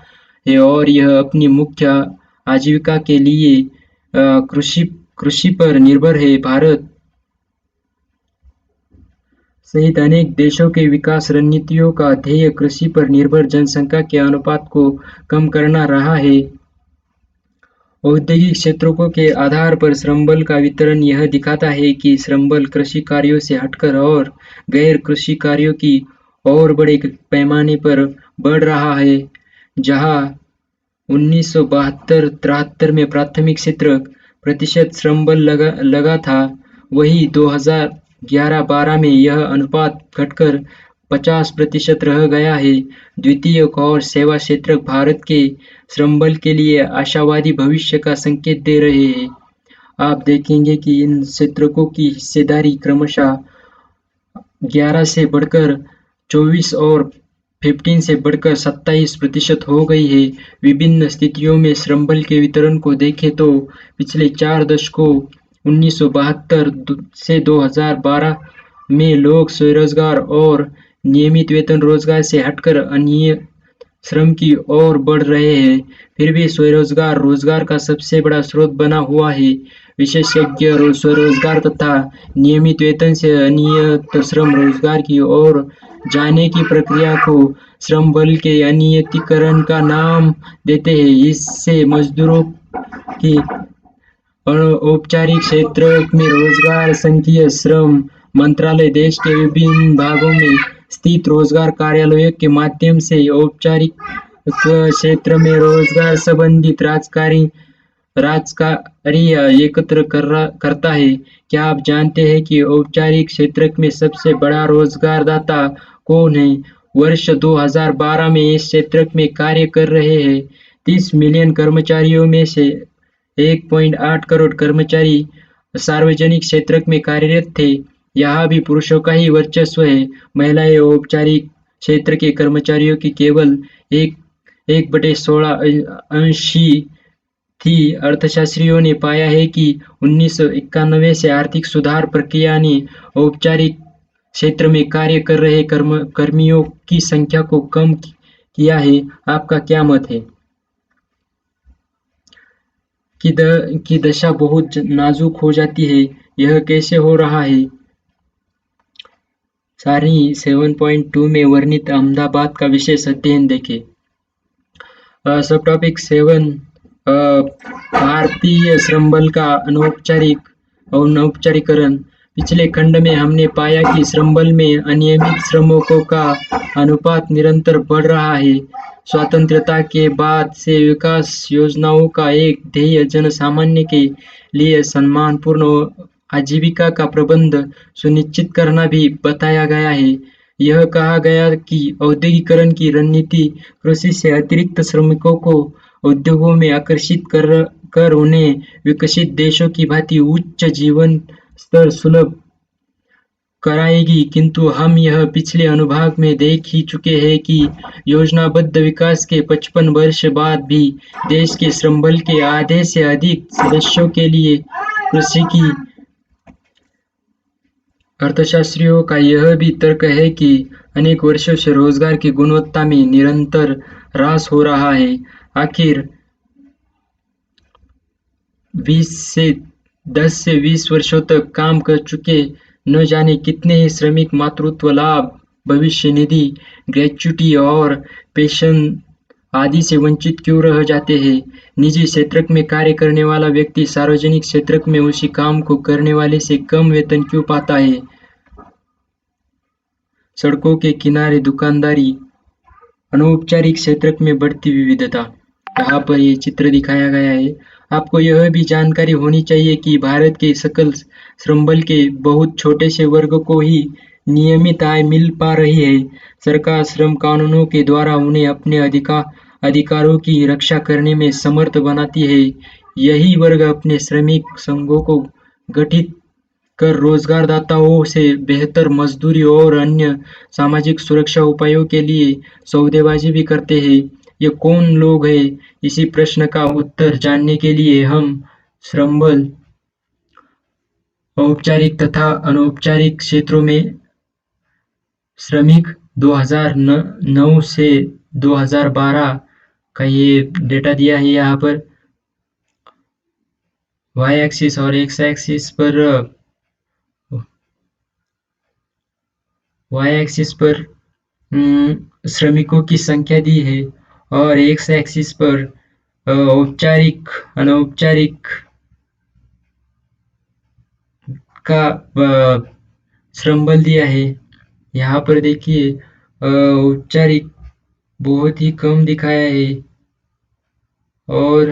है और यह अपनी मुख्य आजीविका के लिए कृषि कृषि पर निर्भर है। भारत सहित अनेक देशों के विकास रणनीतियों का ध्येय कृषि पर निर्भर जनसंख्या के अनुपात को कम करना रहा है। औद्योगिक क्षेत्रों के आधार पर श्रमबल का वितरण यह दिखाता है कि श्रमबल कृषि कार्यों से हटकर और गैर कृषि कार्यों की और बड़े पैमाने पर बढ़ रहा है। जहां 1972-73 में प्राथमिक क्षेत्र प्रतिशत श्रमबल लगा था, वही 2011-12 में यह अनुपात घटकर 50% रह गया है। द्वितीयक और सेवा क्षेत्र भारत के श्रमबल के लिए आशावादी भविष्य का संकेत दे रहे हैं। आप देखेंगे कि इन क्षेत्रकों की हिस्सेदारी क्रमशः 11 से बढ़कर 24 और 15 से बढ़कर 27% हो गई है। विभिन्न स्थितियों में श्रमबल के वितरण को देखें तो पिछले 4 दशकों 1972 से 2012 में लोग स्वरोजगार और नियमित वेतन रोजगार से हटकर अनियमित श्रम की ओर बढ़ रहे हैं। फिर भी स्वरोजगार रोजगार का सबसे बड़ा स्रोत बना हुआ है। विशेषज्ञ स्वरोजगार तथा नियमित वेतन से अनियमित श्रम रोजगार की ओर जाने की प्रक्रिया को श्रम बल के अनियमितीकरण का नाम देते हैं। इससे मजदूरों की औपचारिक क्षेत्र में रोजगार संघीय श्रम मंत्रालय देश के विभिन्न भागों में स्थित रोजगार कार्यालयों के माध्यम से औपचारिक क्षेत्र में रोजगार संबंधित राजकार्य एकत्र करता है। क्या आप जानते हैं कि औपचारिक क्षेत्र में सबसे बड़ा रोजगारदाता कौन है? वर्ष 2012 में इस क्षेत्र में कार्य कर रहे हैं 30 मिलियन कर्मचारियों में से 1.8 करोड़ कर्मचारी सार्वजनिक क्षेत्र में कार्यरत थे। यहाँ भी पुरुषों का ही वर्चस्व है। महिलाएं औपचारिक क्षेत्र के कर्मचारियों की केवल 1/16 अंश ही थी। अर्थशास्त्रियों ने पाया है कि 1991 से आर्थिक सुधार प्रक्रिया ने औपचारिक क्षेत्र में कार्य कर रहे कर्मियों की संख्या को कम किया है। आपका क्या मत है? की दशा बहुत नाजुक हो जाती है। यह कैसे हो रहा है? सारणी 7.2 में वर्णित अहमदाबाद का विशेष अध्ययन देखें। सब टॉपिक 7 भारतीय श्रम बल का अनौपचारिकरण। पिछले खंड में हमने पाया कि श्रम बल में अनियमित श्रमिकों का अनुपात निरंतर बढ़ रहा है। स्वतंत्रता के बाद से विकास योजनाओं का एक ध्येय जनसामान्य के लिए सम्मानपूर्ण आजीविका का प्रबंध सुनिश्चित करना भी बताया गया है। यह कहा गया कि औद्योगिकरण की रणनीति कृषि से अतिरिक्त श्रमिकों को उद्योगों में आकर्षित कर उन्हें विकसित देशों की भांति उच्च जीवन स्तर सुलभ कराएगी, किंतु हम यह पिछले अनुभाग में देख ही चुके हैं कि योजनाबद्ध विकास के 55 वर्ष बाद भी देश के श्रमबल के आधे से अधिक सदस्यों के लिए कृषि की अर्थशास्त्रियों का यह भी तर्क है कि अनेक वर्षों से रोजगार की गुणवत्ता में निरंतर ह्रास हो रहा है। आखिर 10 से 20 वर्षों तक काम कर चुके न जाने कितने ही श्रमिक मातृत्व लाभ, भविष्य निधि, ग्रेच्युटी और पेंशन आदि से वंचित क्यों रह जाते हैं। निजी क्षेत्र में कार्य करने वाला व्यक्ति सार्वजनिक क्षेत्र में उसी काम को करने वाले से कम वेतन क्यों पाता है। सड़कों के किनारे दुकानदारी, अनौपचारिक क्षेत्र में बढ़ती विविधता। यहाँ पर ये चित्र दिखाया गया है। आपको यह भी जानकारी होनी चाहिए कि भारत के सकल श्रमबल के बहुत छोटे से वर्ग को ही नियमित आय मिल पा रही है। सरकार श्रम कानूनों के द्वारा उन्हें अपने अधिकारों की रक्षा करने में समर्थ बनाती है। यही वर्ग अपने श्रमिक संघों को गठित कर रोजगारदाताओं से बेहतर मजदूरी और अन्य सामाजिक सुरक्षा उपायों के लिए सौदेबाजी भी करते हैं। ये कौन लोग हैं? इसी प्रश्न का उत्तर जानने के लिए हम श्रमबल, औपचारिक तथा अनौपचारिक क्षेत्रों में श्रमिक 2009 से 2012 का ये डेटा दिया है यहाँ पर। वाई एक्सिस और एक्स एक्सिस पर श्रमिकों की संख्या दी है और एक्स एक्सिस पर औपचारिक अनौपचारिक का श्रमबल दिया है। यहाँ पर देखिए औपचारिक बहुत ही कम दिखाया है और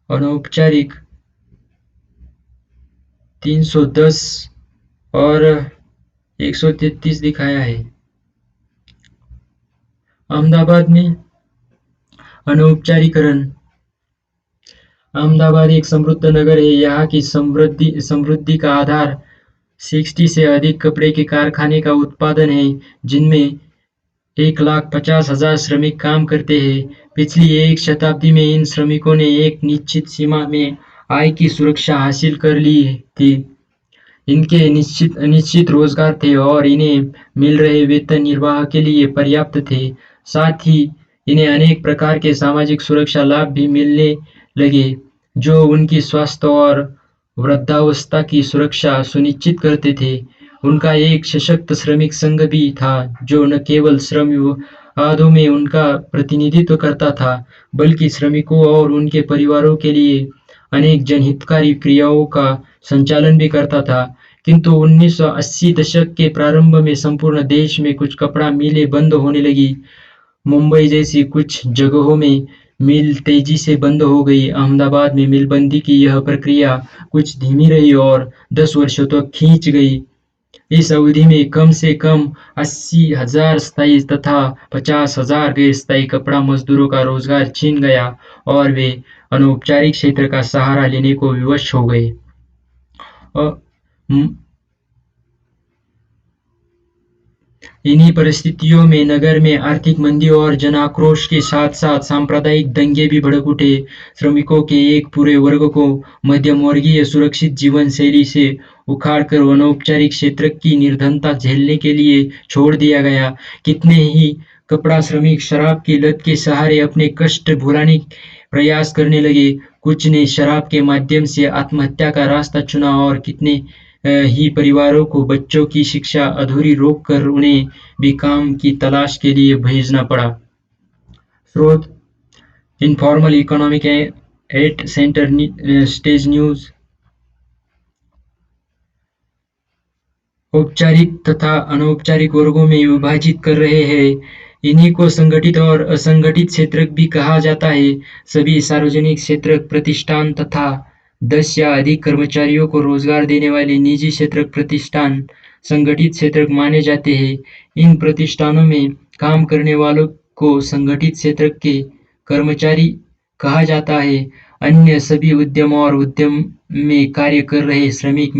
अनौपचारिक 310 और 133 दिखाया है। अहमदाबाद में अनौपचारीकरण। अहमदाबाद एक समृद्ध नगर है। यहाँ की समृद्धि का आधार 60 से अधिक कपड़े के कारखाने का उत्पादन है, जिनमें 1,50,000 श्रमिक काम करते हैं। पिछली एक शताब्दी में इन श्रमिकों ने एक निश्चित सीमा में आय की सुरक्षा हासिल कर ली थी। इनके निश्चित रोजगार थे और इन्हें मिल रहे वेतन निर्वाह के लिए पर्याप्त थे। साथ ही इन्हें अनेक प्रकार के सामाजिक सुरक्षा लाभ भी मिलने लगे, जो उनकी स्वास्थ्य और वृद्धावस्था की सुरक्षा सुनिश्चित करते थे। उनका एक सशक्त श्रमिक संघ भी था, जो न केवल श्रम विवादों में उनका प्रतिनिधित्व करता था, बल्कि श्रमिकों और उनके परिवारों के लिए अनेक जनहितकारी क्रियाओं का संचालन भी करता था। किंतु 1980 दशक के प्रारंभ में संपूर्ण देश में कुछ कपड़ा मिलें बंद होने लगी। मुंबई जैसी कुछ जगहों में मिल तेजी से बंद हो गई। अहमदाबाद में मिलबंदी की यह प्रक्रिया कुछ धीमी रही और 10 वर्षों तक खींच गई। इस अवधि में कम से कम 80,000 स्थायी तथा 50,000 गैर स्थायी कपड़ा मजदूरों का रोजगार छीन गया और वे अनौपचारिक क्षेत्र का सहारा लेने को विवश हो गए। इन्हीं परिस्थितियों में नगर में आर्थिक मंदी और जन आक्रोश के साथ साथ सांप्रदायिक दंगे भी भड़क उठे। श्रमिकों के एक पूरे वर्ग को मध्यम वर्गीय सुरक्षित जीवन शैली से उखाड़कर अनौपचारिक क्षेत्र की निर्धनता झेलने के लिए छोड़ दिया गया। कितने ही कपड़ा श्रमिक शराब की लत के सहारे अपने कष्ट भुलाने प्रयास करने लगे। कुछ ने शराब के माध्यम से आत्महत्या का रास्ता चुना और कितने ही परिवारों को बच्चों की शिक्षा अधूरी रोककर उन्हें भी काम की तलाश के लिए भेजना पड़ा। स्रोत: informal economic at centre stage news. औपचारिक तथा अनौपचारिक वर्गों में विभाजित कर रहे हैं। इन्हीं को संगठित और असंगठित क्षेत्र भी कहा जाता है। सभी सार्वजनिक क्षेत्र प्रतिष्ठान तथा 10 या अधिक कर्मचारियों को रोजगार देने वाले निजी क्षेत्र प्रतिष्ठान संगठित क्षेत्र माने जाते हैं। इन प्रतिष्ठानों में काम करने वालों को संगठित क्षेत्र के कर्मचारी कहा जाता है। अन्य सभी उद्यम और उद्यम में कार्य कर रहे श्रमिक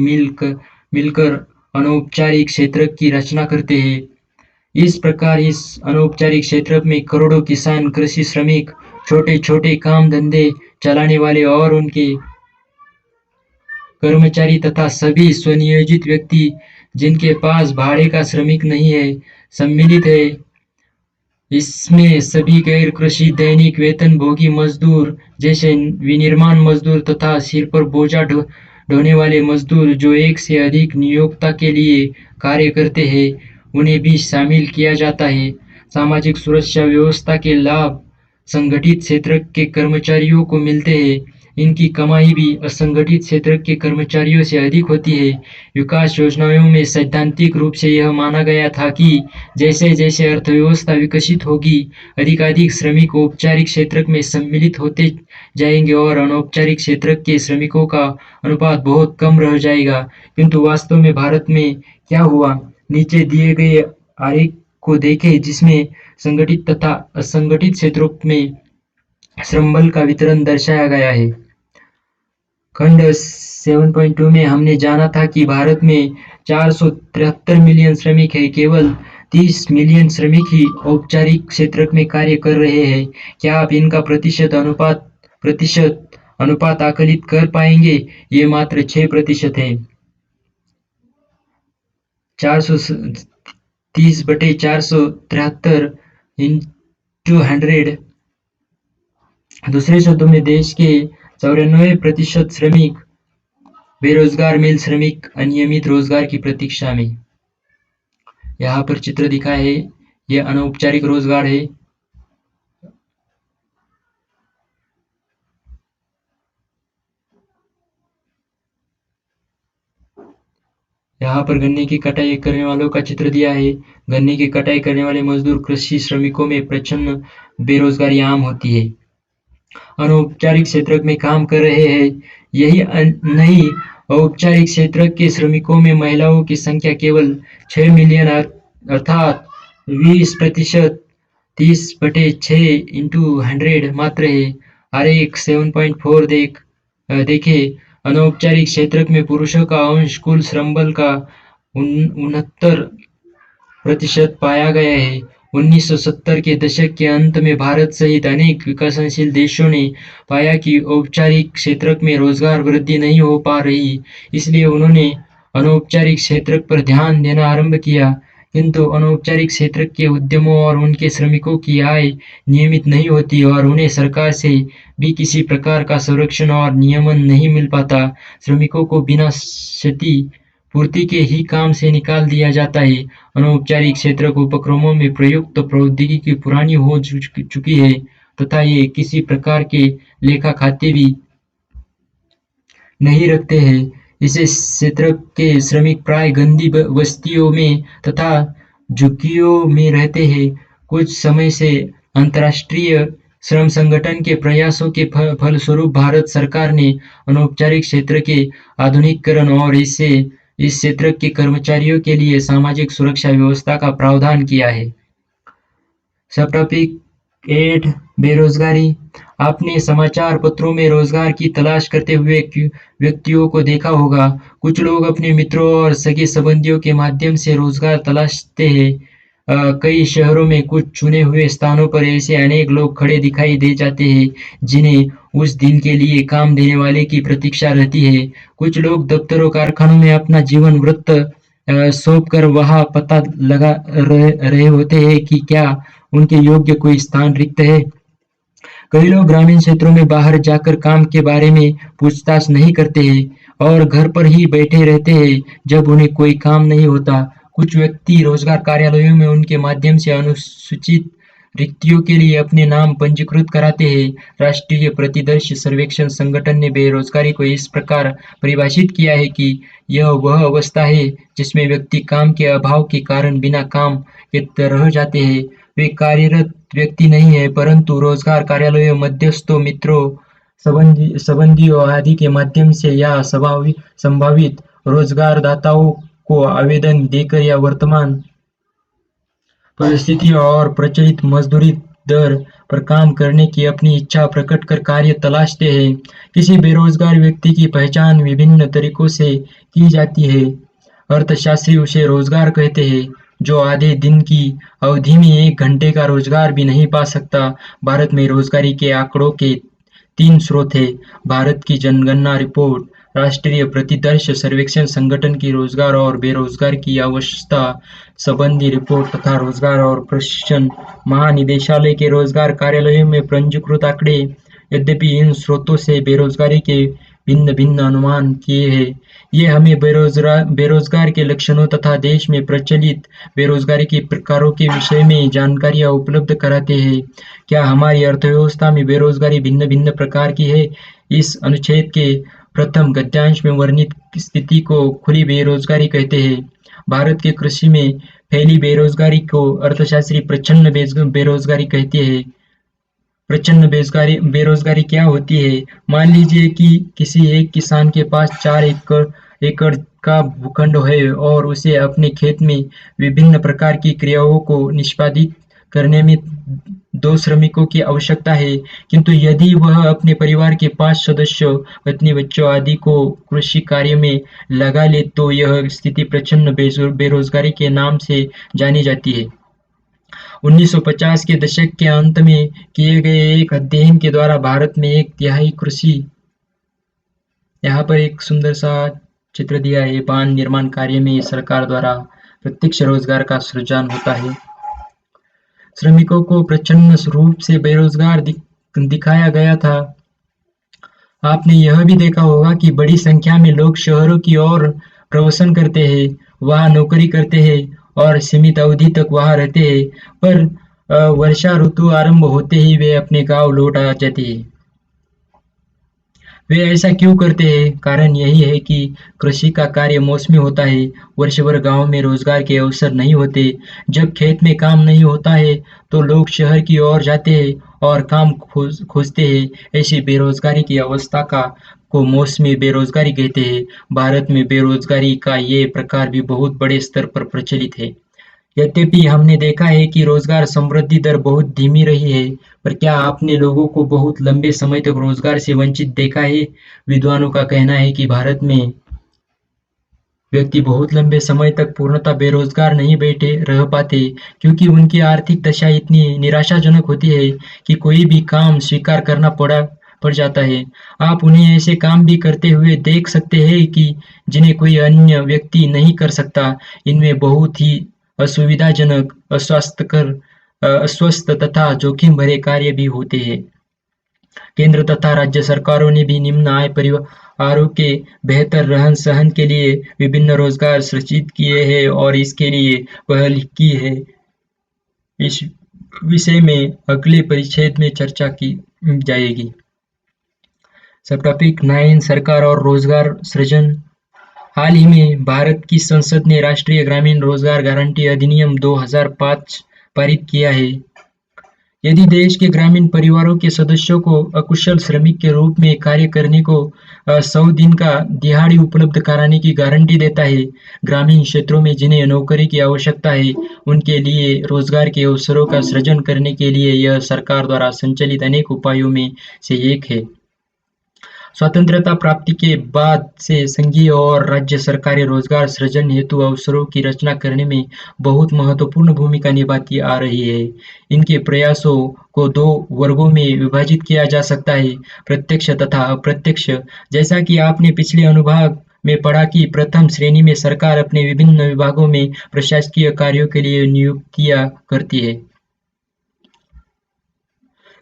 मिलकर अनौपचारिक क्षेत्र की रचना करते हैं। इस प्रकार इस अनौपचारिक क्षेत्र में करोड़ों किसान, कृषि श्रमिक, छोटे-छोटे काम-धंधे चलाने वाले और उनके कर्मचारी तथा सभी स्वनियोजित व्यक्ति जिनके पास भाड़े का श्रमिक नहीं है, सम्मिलित है। इसमें सभी गैर कृषि दैनिक वेतनभोगी मजदूर जैसे विनिर्माण मजदूर तथा सिर पर बोझा ढोने वाले मजदूर जो एक से अधिक नियोक्ता के लिए कार्य करते हैं, उन्हें भी शामिल किया जाता है। सामाजिक सुरक्षा व्यवस्था के लाभ संगठित क्षेत्र के कर्मचारियों को मिलते हैं। इनकी कमाई भी असंगठित क्षेत्र के कर्मचारियों से अधिक होती है। विकास योजनाओं में सैद्धांतिक रूप से यह माना गया था कि जैसे-जैसे अर्थव्यवस्था विकसित होगी, अधिकाधिक श्रमिक औपचारिक क्षेत्र में सम्मिलित होते जाएंगे और अनौपचारिक क्षेत्र के श्रमिकों का अनुपात बहुत कम रह जाएगा। किंतु वास्तव में भारत में क्या हुआ? नीचे दिए गए आरेख को देखें जिसमें संगठित तथा असंगठित क्षेत्रों में श्रमबल का वितरण दर्शाया गया है। खंड 7.2 में हमने जाना था कि भारत में 473 मिलियन श्रमिक हैं, केवल 30 मिलियन श्रमिक ही औपचारिक क्षेत्र में कार्य कर रहे हैं। क्या आप इनका प्रतिशत अनुपात आकलित कर पाएंगे? ये मात्र 6% है। 430/473 इंटू 100। दूसरे शब्दों में देश के 94% श्रमिक बेरोजगार मिल श्रमिक अनियमित रोजगार की प्रतीक्षा में। यहाँ पर चित्र दिखा है, यह अनौपचारिक रोजगार है। यहाँ पर गन्ने की कटाई करने वालों का चित्र दिया है। गन्ने की कटाई करने वाले मजदूर कृषि श्रमिकों में प्रचंड बेरोजगारी आम होती है। अनौपचारिक क्षेत्र में काम कर रहे हैं। यही नहीं, औपचारिक क्षेत्र के श्रमिकों में महिलाओं की संख्या केवल 6 मिलियन अर्थात 20%, 30/6 इंटू 100 मात्र है। आरेख 7.4 देखें। अनौपचारिक क्षेत्र में पुरुषों का अंश कुल श्रमबल का 69% पाया गया है। 1970 के दशक के अंत में भारत सहित अनेक विकासशील देशों ने पाया कि औपचारिक क्षेत्र में रोजगार वृद्धि नहीं हो पा रही, इसलिए उन्होंने अनौपचारिक क्षेत्र पर ध्यान देना आरंभ किया। किंतु अनौपचारिक क्षेत्र के उद्यमों और उनके श्रमिकों की आय नियमित नहीं होती और उन्हें सरकार से भी किसी प्रकार का संरक्षण और नियमन नहीं मिल पाता। श्रमिकों को बिना क्षति पूर्ति के ही काम से निकाल दिया जाता है। अनौपचारिक क्षेत्र उपक्रमों में प्रयुक्त प्रौद्योगिकी पुरानी हो चुकी है तथा ये किसी प्रकार के लेखा खाते भी नहीं रखते हैं। इस क्षेत्र के श्रमिक प्राय गंदी बस्तियों में तथा झुग्गियों में रहते हैं। कुछ समय से अंतर्राष्ट्रीय श्रम संगठन के प्रयासों के फलस्वरूप भारत सरकार ने अनौपचारिक क्षेत्र के आधुनिकीकरण और इस क्षेत्र के कर्मचारियों के लिए सामाजिक सुरक्षा व्यवस्था का प्रावधान किया है। सब टॉपिक 8 बेरोजगारी। आपने समाचार पत्रों में रोजगार की तलाश करते हुए व्यक्तियों को देखा होगा। कुछ लोग अपने मित्रों और सगे संबंधियों के माध्यम से रोजगार तलाशते हैं। कई शहरों में कुछ चुने हुए स्थानों पर ऐसे अनेक लोग खड़े दिखाई दे जाते हैं जिन्हें उस दिन के लिए काम देने वाले की प्रतीक्षा रहती है। कुछ लोग दफ्तरों कारखानों में अपना जीवन वृत्त सौंप कर वहां पता लगा रहे होते हैं कि क्या उनके योग्य कोई स्थान रिक्त है। कई लोग ग्रामीण क्षेत्रों में बाहर जाकर काम के बारे में पूछताछ नहीं करते हैं और घर पर ही बैठे रहते हैं जब उन्हें कोई काम नहीं होता। कुछ व्यक्ति रोजगार कार्यालयों में उनके माध्यम से अनुसूचित रिक्तियों के लिए अपने नाम पंजीकृत कराते हैं। राष्ट्रीय प्रतिदर्श सर्वेक्षण संगठन ने बेरोजगारी को इस प्रकार परिभाषित किया है कि यह वह अवस्था है जिसमें व्यक्ति काम के अभाव के कारण बिना काम के रह जाते हैं। वे कार्यरत व्यक्ति नहीं है परंतु रोजगार कार्यालयों, मध्यस्थों, मित्रों, संबंधियों आदि के माध्यम से या संभावित रोजगारदाताओं को आवेदन देकर या वर्तमान परिस्थितियों और प्रचलित मजदूरी दर पर काम करने की अपनी इच्छा प्रकट कर कार्य तलाशते हैं। किसी बेरोजगार व्यक्ति की पहचान विभिन्न तरीकों से की जाती है। अर्थशास्त्री उसे रोजगार कहते हैं, जो आधे दिन की अवधि में 1 घंटे का रोजगार भी नहीं पा सकता। भारत में रोजगारी के आंकड़ों के 3 स्रोत हैं: भारत की जनगणना रिपोर्ट, राष्ट्रीय प्रतिदर्श सर्वेक्षण संगठन की रोजगार और बेरोजगार की अवस्था संबंधी रिपोर्ट तथा रोजगार और प्रशिक्षण महानिदेशालय के रोजगार कार्यालयों में पंजीकृत आंकड़े। यद्यपि इन स्रोतों से बेरोजगारी के भिन्न-भिन्न अनुमान किए हैं, ये हमें बेरोजगार के लक्षणों तथा देश में प्रचलित बेरोजगारी के प्रकारों के विषय में जानकारियाँ उपलब्ध कराते हैं। क्या हमारी अर्थव्यवस्था में बेरोजगारी भिन्न-भिन्न प्रकार की है? इस अनुच्छेद के प्रथम गद्यांश में वर्णित स्थिति को खुली बेरोजगारी कहते हैं। भारत के कृषि में फैली बेरोजगारी को अर्थशास्त्री प्रच्छन्न बेरोजगारी कहते हैं। प्रच्छन्न बेरोजगारी क्या होती है? मान लीजिए कि किसी एक किसान के पास 4 एकड़ का भूखंड है और उसे अपने खेत में विभिन्न प्रकार की क्रियाओं को निष्पादित करने में 2 श्रमिकों की आवश्यकता है, किंतु यदि वह अपने परिवार के 5 सदस्यों, पत्नी, बच्चों आदि को कृषि कार्य में लगा ले तो यह स्थिति प्रच्छन्न बेरोजगारी के नाम से जानी जाती है। 1950 के दशक के अंत में किए गए एक अध्ययन के द्वारा भारत में 1/3 कृषि। यहाँ पर एक सुंदर सा चित्र दिया है। बांध निर्माण कार्य में सरकार द्वारा प्रत्यक्ष रोजगार का सृजन होता है। श्रमिकों को प्रच्छन्न रूप से बेरोजगार दिखाया गया था। आपने यह भी देखा होगा कि बड़ी संख्या में लोग शहरों की ओर प्रवासन करते हैं, वहाँ नौकरी करते हैं और सीमित अवधि तक वहाँ रहते हैं, पर वर्षा ऋतु आरंभ होते ही वे अपने गांव लौट आ जाते हैं। वे ऐसा क्यों करते हैं? कारण यही है कि कृषि का कार्य मौसमी होता है। वर्ष भर गांव में रोजगार के अवसर नहीं होते। जब खेत में काम नहीं होता है तो लोग शहर की ओर जाते हैं और काम खोजते हैं। ऐसी बेरोजगारी की अवस्था को मौसमी बेरोजगारी कहते हैं। भारत में बेरोजगारी का ये प्रकार भी बहुत बड़े स्तर पर प्रचलित है। यद्यपि हमने देखा है कि रोजगार समृद्धि दर बहुत धीमी रही है, पर क्या आपने लोगों को बहुत लंबे समय तक रोजगार से वंचित देखा है? विद्वानों का कहना है कि भारत में व्यक्ति बहुत लंबे समय तक पूर्णतः बेरोजगार नहीं बैठे रह पाते, क्योंकि उनकी आर्थिक दशा इतनी निराशाजनक होती है कि कोई भी काम स्वीकार करना पड़ जाता है। आप उन्हें ऐसे काम भी करते हुए देख सकते हैं कि जिन्हें कोई अन्य व्यक्ति नहीं कर सकता। इनमें बहुत ही असुविधाजनक, अस्वस्थ तथा जोखिम भरे कार्य भी होते हैं। केंद्र तथा राज्य सरकारों ने भी निम्न आय परिवारों के बेहतर रहन-सहन के लिए विभिन्न रोजगार सृजित किए हैं और इसके लिए पहल की है। इस विषय में अगले परिच्छेद में चर्चा की जाएगी। सब टॉपिक 9 सरकार और रोजगार सृजन। हाल ही में भारत की संसद ने राष्ट्रीय ग्रामीण रोजगार गारंटी अधिनियम 2005 पारित किया है। यदि देश के ग्रामीण परिवारों के सदस्यों को अकुशल श्रमिक के रूप में कार्य करने को 100 दिन का दिहाड़ी उपलब्ध कराने की गारंटी देता है। ग्रामीण क्षेत्रों में जिन्हें नौकरी की आवश्यकता है, उनके लिए रोजगार के अवसरों का सृजन करने के लिए यह सरकार द्वारा संचालित अनेक उपायों में से एक है। स्वतंत्रता प्राप्ति के बाद से संघीय और राज्य सरकारें रोजगार सृजन हेतु अवसरों की रचना करने में बहुत महत्वपूर्ण भूमिका निभाती आ रही है। इनके प्रयासों को 2 वर्गों में विभाजित किया जा सकता है: प्रत्यक्ष तथा अप्रत्यक्ष। जैसा कि आपने पिछले अनुभाग में पढ़ा कि प्रथम श्रेणी में सरकार अपने विभिन्न विभागों में प्रशासकीय कार्यों के लिए नियुक्तियां करती है।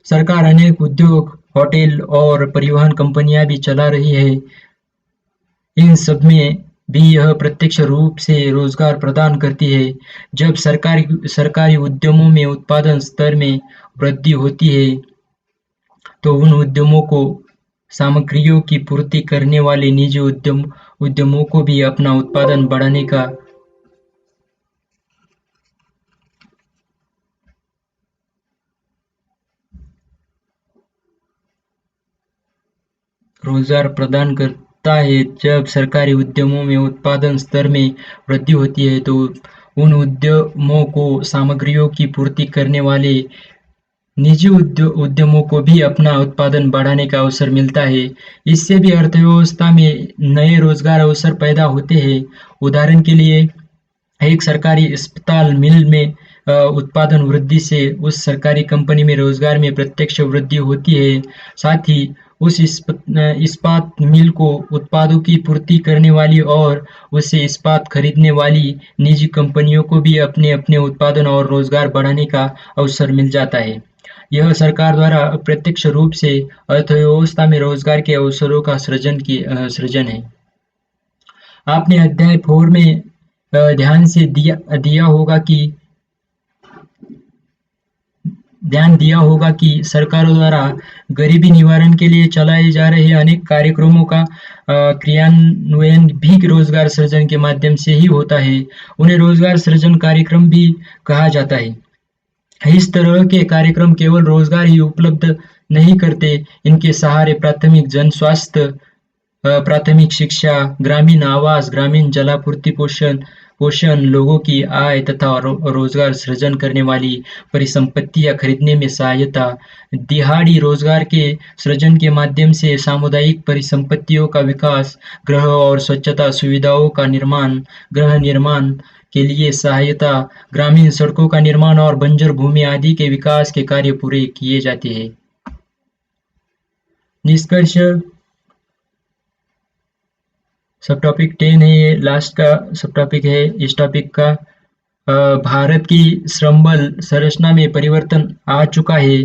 सरकार अनेक उद्योग, होटल और परिवहन कंपनियां भी चला रही है। इन सब में भी यह प्रत्यक्ष रूप से रोजगार प्रदान करती है। जब सरकारी उद्यमों में उत्पादन स्तर में वृद्धि होती है तो उन उद्यमों को सामग्रियों की पूर्ति करने वाले निजी उद्यमों को भी अपना उत्पादन बढ़ाने का रोजगार प्रदान करता है। जब सरकारी उद्यमों में उत्पादन स्तर में वृद्धि होती है तो उन उद्यमों को सामग्रियों की पूर्ति करने वाले निजी उद्यमों को भी अपना उत्पादन बढ़ाने का अवसर मिलता है। इससे भी अर्थव्यवस्था में नए रोजगार अवसर पैदा होते हैं। उदाहरण के लिए एक सरकारी अस्पताल मिल में उत्पादन वृद्धि से उस सरकारी कंपनी में रोजगार में प्रत्यक्ष वृद्धि होती है। साथ ही उस इस्पात मिल को उत्पादों की पूर्ति करने वाली और उससे इस्पात खरीदने वाली निजी कंपनियों को भी अपने अपने उत्पादन और रोजगार बढ़ाने का अवसर मिल जाता है। यह सरकार द्वारा अप्रत्यक्ष रूप से अर्थव्यवस्था में रोजगार के अवसरों का सृजन है। आपने अध्याय 4 में ध्यान से ध्यान दिया होगा कि सरकारों द्वारा गरीबी निवारण के लिए चलाए जा रहे अनेक कार्यक्रमों का क्रियान्वयन भी रोजगार सृजन के माध्यम से ही होता है। उन्हें रोजगार सृजन कार्यक्रम भी कहा जाता है। इस तरह के कार्यक्रम केवल रोजगार ही उपलब्ध नहीं करते, इनके सहारे प्राथमिक जन स्वास्थ्य, प्राथमिक शिक्षा, ग्रामीण आवास, ग्रामीण जलापूर्ति, पोषण पोषण, लोगों की आय तथा रोजगार सृजन करने वाली परिसंपत्तियां खरीदने में सहायता, दिहाड़ी रोजगार के सृजन के माध्यम से सामुदायिक परिसंपत्तियों का विकास, गृह और स्वच्छता सुविधाओं का निर्माण, गृह निर्माण के लिए सहायता, ग्रामीण सड़कों का निर्माण और बंजर भूमि आदि के विकास के कार्य पूरे किए जाते हैं। निष्कर्ष सब टॉपिक 10 है, ये लास्ट का सब टॉपिक है इस टॉपिक का। भारत की श्रम बल संरचना में परिवर्तन आ चुका है।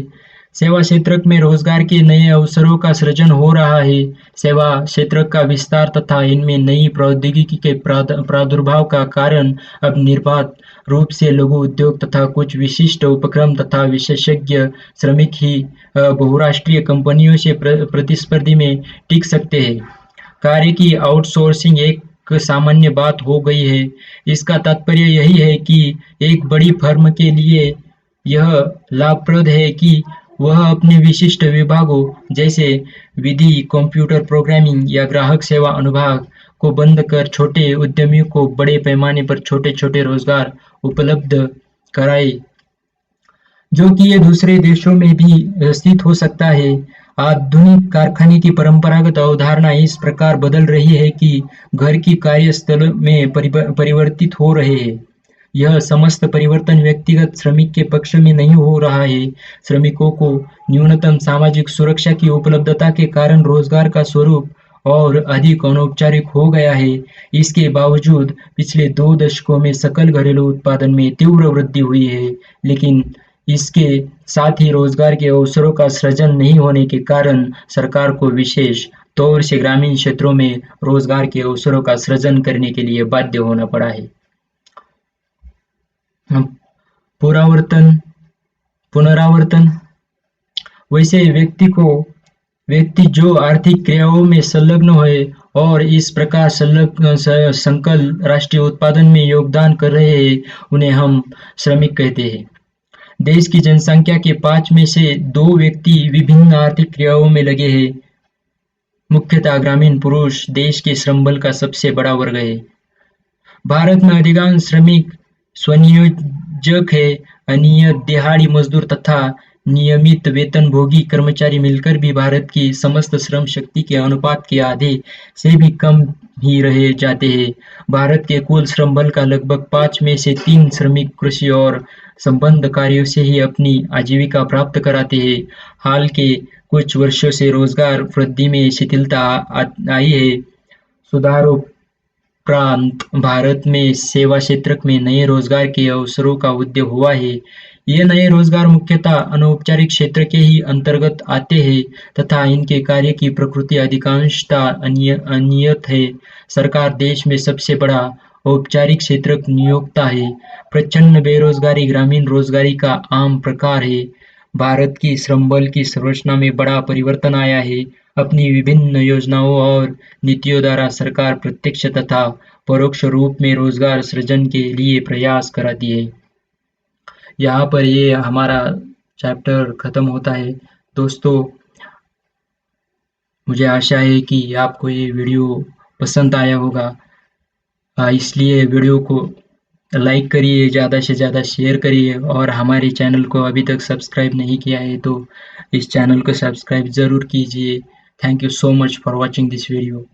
सेवा क्षेत्र में रोजगार के नए अवसरों का सृजन हो रहा है। सेवा क्षेत्र का विस्तार तथा इनमें नई प्रौद्योगिकी के प्रादुर्भाव का कारण अब निर्बाध रूप से लघु उद्योग तथा कुछ विशिष्ट उपक्रम तथा विशेषज्ञ श्रमिक ही बहुराष्ट्रीय कंपनियों से प्रतिस्पर्धी में टिक सकते हैं। कार्य की आउटसोर्सिंग एक सामान्य बात हो गई है। इसका तात्पर्य यही है कि एक बड़ी फर्म के लिए यह लाभप्रद है कि वह अपने विशिष्ट विभागों जैसे विधि, कंप्यूटर प्रोग्रामिंग या ग्राहक सेवा अनुभाग को बंद कर छोटे उद्यमियों को बड़े पैमाने पर छोटे-छोटे रोजगार उपलब्ध कराए, जो कि ये दूसरे देशों में भी स्थित हो सकता है। आधुनिक कारखाने की परंपरागत अवधारणा इस प्रकार बदल रही है कि घर की कार्यस्थल में परिवर्तित हो रहे हैं। यह समस्त परिवर्तन व्यक्तिगत श्रमिक के पक्ष में नहीं हो रहा है। श्रमिकों को न्यूनतम सामाजिक सुरक्षा की उपलब्धता के कारण रोजगार का स्वरूप और अधिक अनौपचारिक हो गया है। इसके बावजूद पिछले 2 दशकों में सकल घरेलू उत्पादन में तीव्र वृद्धि हुई है, लेकिन इसके साथ ही रोजगार के अवसरों का सृजन नहीं होने के कारण सरकार को विशेष तौर से ग्रामीण क्षेत्रों में रोजगार के अवसरों का सृजन करने के लिए बाध्य होना पड़ा है। पुनरावर्तन वैसे व्यक्ति जो आर्थिक क्रियाओं में संलग्न है और इस प्रकार संकल राष्ट्रीय उत्पादन में योगदान कर रहे हैं, उन्हें हम श्रमिक कहते हैं। देश की जनसंख्या के 5 में से 2 व्यक्ति विभिन्न आर्थिक क्रियाओं में लगे हैं। मुख्यतः ग्रामीण पुरुष देश के श्रम बल का सबसे बड़ा वर्ग है। भारत में अधिकांश श्रमिक स्वनियोजक है। अनियत दिहाड़ी मजदूर तथा नियमित वेतनभोगी कर्मचारी मिलकर भी भारत की समस्त श्रम शक्ति के अनुपात के आधे से भी कम ही रह जाते हैं। भारत के कुल श्रम बल का लगभग 5 में से 3 श्रमिक कृषि और संबद्ध कार्यों से ही अपनी आजीविका प्राप्त कराते हैं। हाल के कुछ वर्षों से रोजगार वृद्धि में शिथिलता आई है। सुधारोपरांत भारत में सेवा क्षेत्र में नए रोजगार के अवसरों का उदय हुआ है। ये नए रोजगार मुख्यतः अनौपचारिक क्षेत्र के ही अंतर्गत आते हैं तथा इनके कार्य की प्रकृति अधिकांशतः अनियत है। सरकार देश में सबसे बड़ा औपचारिक क्षेत्र नियोक्ता है। प्रचंड बेरोजगारी ग्रामीण रोजगारी का आम प्रकार है। भारत की श्रम बल की संरचना में बड़ा परिवर्तन आया है। अपनी विभिन्न योजनाओं और नीतियों द्वारा सरकार प्रत्यक्ष तथा परोक्ष रूप में रोजगार सृजन के लिए प्रयास कराती है। यहाँ पर ये हमारा चैप्टर खत्म होता है। दोस्तों, मुझे आशा है कि आपको ये वीडियो पसंद आया होगा। इसलिए वीडियो को लाइक करिए, ज़्यादा से ज़्यादा शेयर करिए और हमारे चैनल को अभी तक सब्सक्राइब नहीं किया है तो इस चैनल को सब्सक्राइब ज़रूर कीजिए। Thank you so much for watching this video.